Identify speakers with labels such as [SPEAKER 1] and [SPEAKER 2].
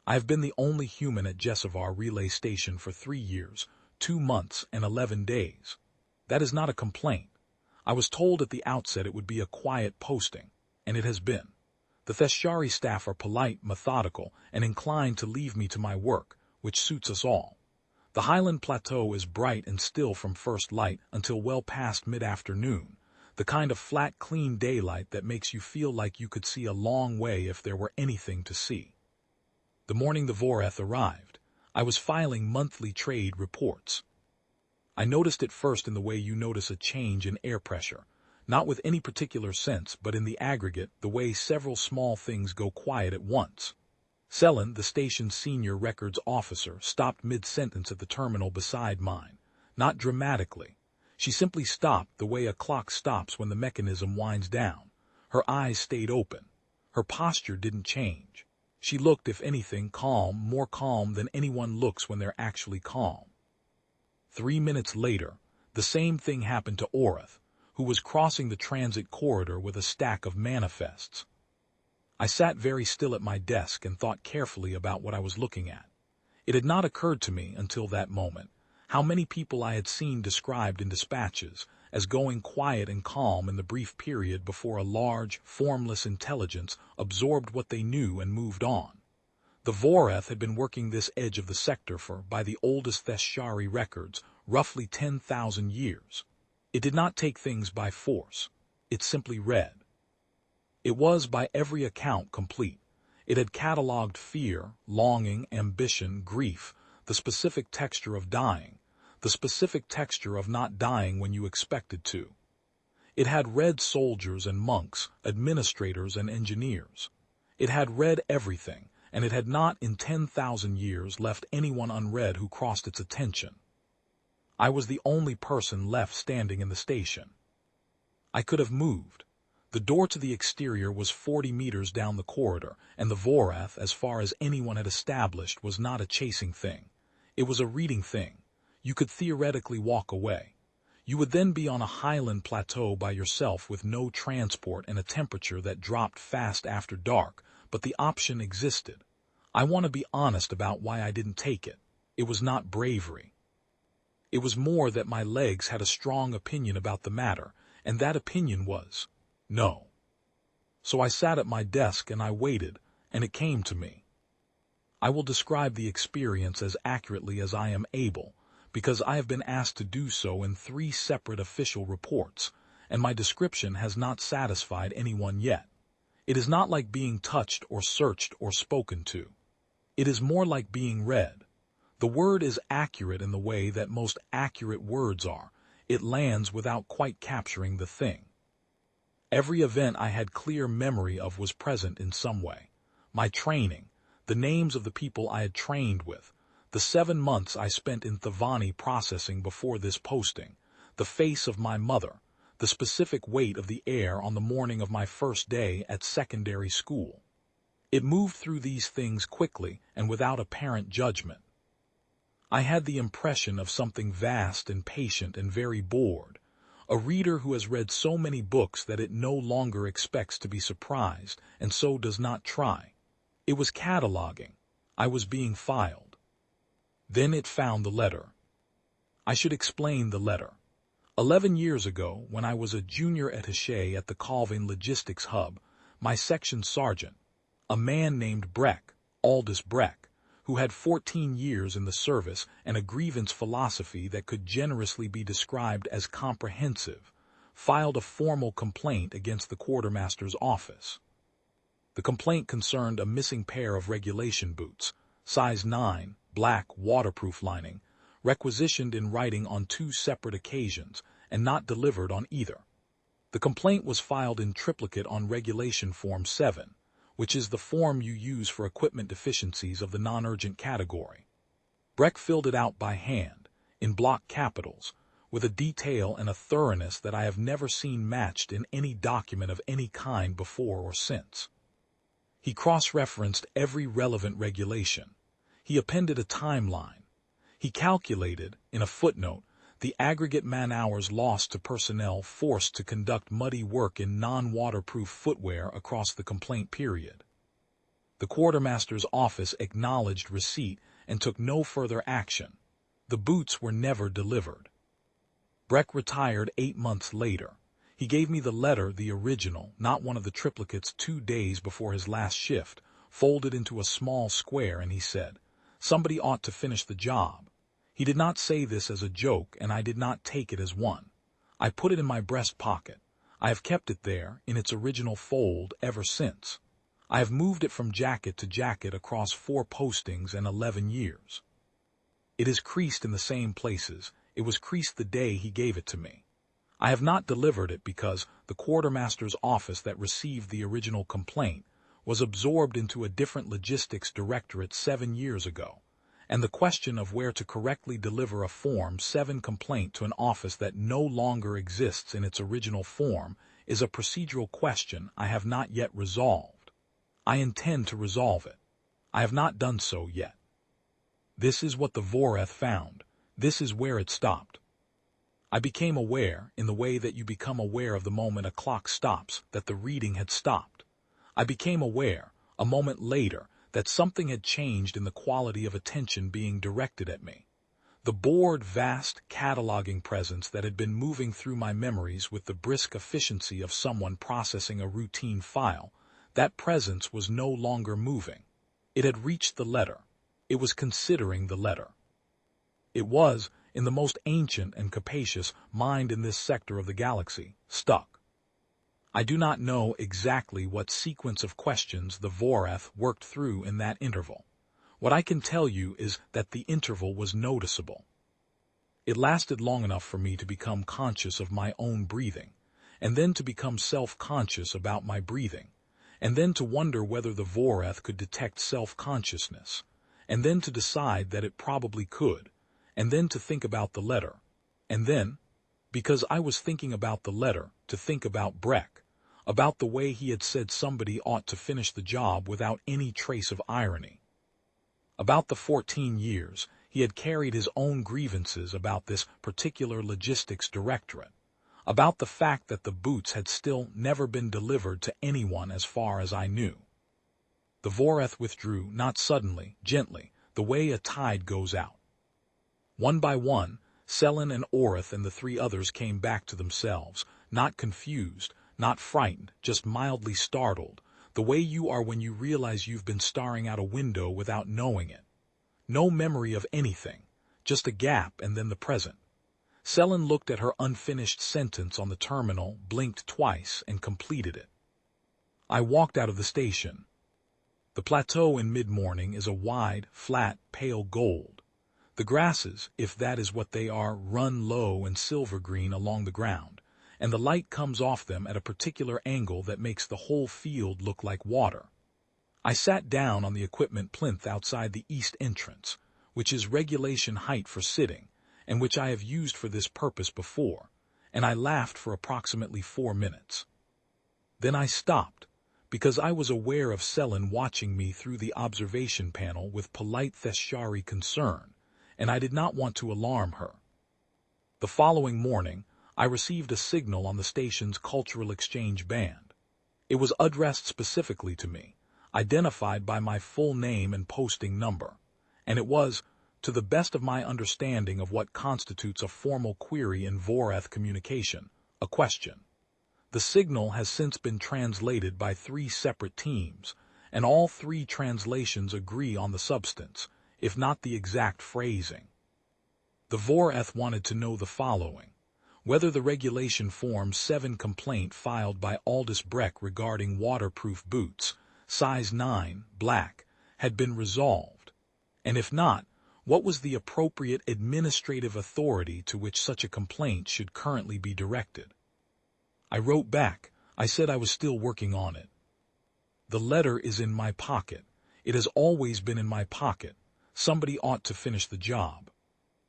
[SPEAKER 1] I have been the only human at HFY relay station for 3 years, 2 months, and 11 days. That is not a complaint. I was told at the outset it would be a quiet posting, and it has been. The HFY staff are polite, methodical, and inclined to leave me to my work, which suits us all. The Highland Plateau is bright and still from first light until well past mid-afternoon, the kind of flat, clean daylight that makes you feel like you could see a long way if there were anything to see. The morning the Voreth arrived, I was filing monthly trade reports. I noticed it first in the way you notice a change in air pressure, not with any particular sense, but in the aggregate, the way several small things go quiet at once. Selen, the station's senior records officer, stopped mid-sentence at the terminal beside mine, not dramatically. She simply stopped the way a clock stops when the mechanism winds down. Her eyes stayed open. Her posture didn't change. She looked, if anything, calm, more calm than anyone looks when they're actually calm. 3 minutes later, the same thing happened to Oreth, who was crossing the transit corridor with a stack of manifests. I sat very still at my desk and thought carefully about what I was looking at. It had not occurred to me until that moment how many people I had seen described in dispatches as going quiet and calm in the brief period before a large, formless intelligence absorbed what they knew and moved on. The Voreth had been working this edge of the sector for, by the oldest HFY records, roughly 10,000 years. It did not take things by force. It simply read. It was, by every account, complete. It had catalogued fear, longing, ambition, grief, the specific texture of dying, the specific texture of not dying when you expected to. It had read soldiers and monks, administrators and engineers. It had read everything, and it had not in 10,000 years left anyone unread who crossed its attention. I was the only person left standing in the station. I could have moved. The door to the exterior was 40 meters down the corridor, and the Voreth, as far as anyone had established, was not a chasing thing. It was a reading thing. You could theoretically walk away. You would then be on a highland plateau by yourself with no transport and a temperature that dropped fast after dark, but the option existed. I want to be honest about why I didn't take it. It was not bravery. It was more that my legs had a strong opinion about the matter, and that opinion was no. So I sat at my desk and I waited, and it came to me. I will describe the experience as accurately as I am able, because I have been asked to do so in 3 separate official reports, and my description has not satisfied anyone yet. It is not like being touched or searched or spoken to. It is more like being read. The word is accurate in the way that most accurate words are. It lands without quite capturing the thing. Every event I had clear memory of was present in some way. My training, the names of the people I had trained with, the 7 months I spent in Thavani processing before this posting, the face of my mother, the specific weight of the air on the morning of my first day at secondary school. It moved through these things quickly and without apparent judgment. I had the impression of something vast and patient and very bored, a reader who has read so many books that it no longer expects to be surprised and so does not try. It was cataloguing. I was being filed. Then it found the letter. I should explain the letter. 11 years ago, when I was a junior attaché at the Calvin Logistics Hub, my section sergeant, a man named Breck, Aldous Breck, who had 14 years in the service and a grievance philosophy that could generously be described as comprehensive, filed a formal complaint against the quartermaster's office. The complaint concerned a missing pair of regulation boots, size 9, black, waterproof lining, requisitioned in writing on 2 separate occasions and not delivered on either. The complaint was filed in triplicate on Regulation Form 7, which is the form you use for equipment deficiencies of the non-urgent category. Breck filled it out by hand, in block capitals, with a detail and a thoroughness that I have never seen matched in any document of any kind before or since. He cross-referenced every relevant regulation. He appended a timeline. He calculated, in a footnote, the aggregate man-hours lost to personnel forced to conduct muddy work in non-waterproof footwear across the complaint period. The quartermaster's office acknowledged receipt and took no further action. The boots were never delivered. Breck retired 8 months later. He gave me the letter, the original, not one of the triplicates, 2 days before his last shift, folded into a small square, and he said, "Somebody ought to finish the job." He did not say this as a joke, and I did not take it as one. I put it in my breast pocket. I have kept it there, in its original fold, ever since. I have moved it from jacket to jacket across 4 postings and 11 years. It is creased in the same places. It was creased the day he gave it to me. I have not delivered it because the quartermaster's office that received the original complaint was absorbed into a different logistics directorate 7 years ago, and the question of where to correctly deliver a Form 7 complaint to an office that no longer exists in its original form is a procedural question I have not yet resolved. I intend to resolve it. I have not done so yet. This is what the Voreth found. This is where it stopped. I became aware, in the way that you become aware of the moment a clock stops, that the reading had stopped. I became aware, a moment later, that something had changed in the quality of attention being directed at me. The bored, vast, cataloging presence that had been moving through my memories with the brisk efficiency of someone processing a routine file, that presence was no longer moving. It had reached the letter. It was considering the letter. It was, in the most ancient and capacious mind in this sector of the galaxy, stuck. I do not know exactly what sequence of questions the Voreth worked through in that interval. What I can tell you is that the interval was noticeable. It lasted long enough for me to become conscious of my own breathing, and then to become self-conscious about my breathing, and then to wonder whether the Voreth could detect self-consciousness, and then to decide that it probably could, and then to think about the letter, and then, because I was thinking about the letter, to think about Breck, about the way he had said somebody ought to finish the job without any trace of irony. About the 14 years he had carried his own grievances about this particular logistics directorate, about the fact that the boots had still never been delivered to anyone as far as I knew. The Voreth withdrew, not suddenly, gently, the way a tide goes out. One by one, Selin and Orith and the 3 others came back to themselves, not confused, not frightened, just mildly startled, the way you are when you realize you've been staring out a window without knowing it. No memory of anything, just a gap and then the present. Selin looked at her unfinished sentence on the terminal, blinked twice, and completed it. I walked out of the station. The plateau in mid-morning is a wide, flat, pale gold. The grasses, if that is what they are, run low and silver-green along the ground, and the light comes off them at a particular angle that makes the whole field look like water. I sat down on the equipment plinth outside the east entrance, which is regulation height for sitting, and which I have used for this purpose before, and I laughed for approximately 4 minutes. Then I stopped, because I was aware of Selin watching me through the observation panel with polite Theshari concern, and I did not want to alarm her. The following morning, I received a signal on the station's cultural exchange band. It was addressed specifically to me, identified by my full name and posting number, and it was, to the best of my understanding of what constitutes a formal query in Voreth communication, a question. The signal has since been translated by 3 separate teams, and all 3 translations agree on the substance, if not the exact phrasing. The Voreth wanted to know the following: whether the regulation Form 7 complaint filed by Aldous Breck regarding waterproof boots, size 9, black, had been resolved, and if not, what was the appropriate administrative authority to which such a complaint should currently be directed. I wrote back. I said I was still working on it. The letter is in my pocket. It has always been in my pocket. Somebody ought to finish the job.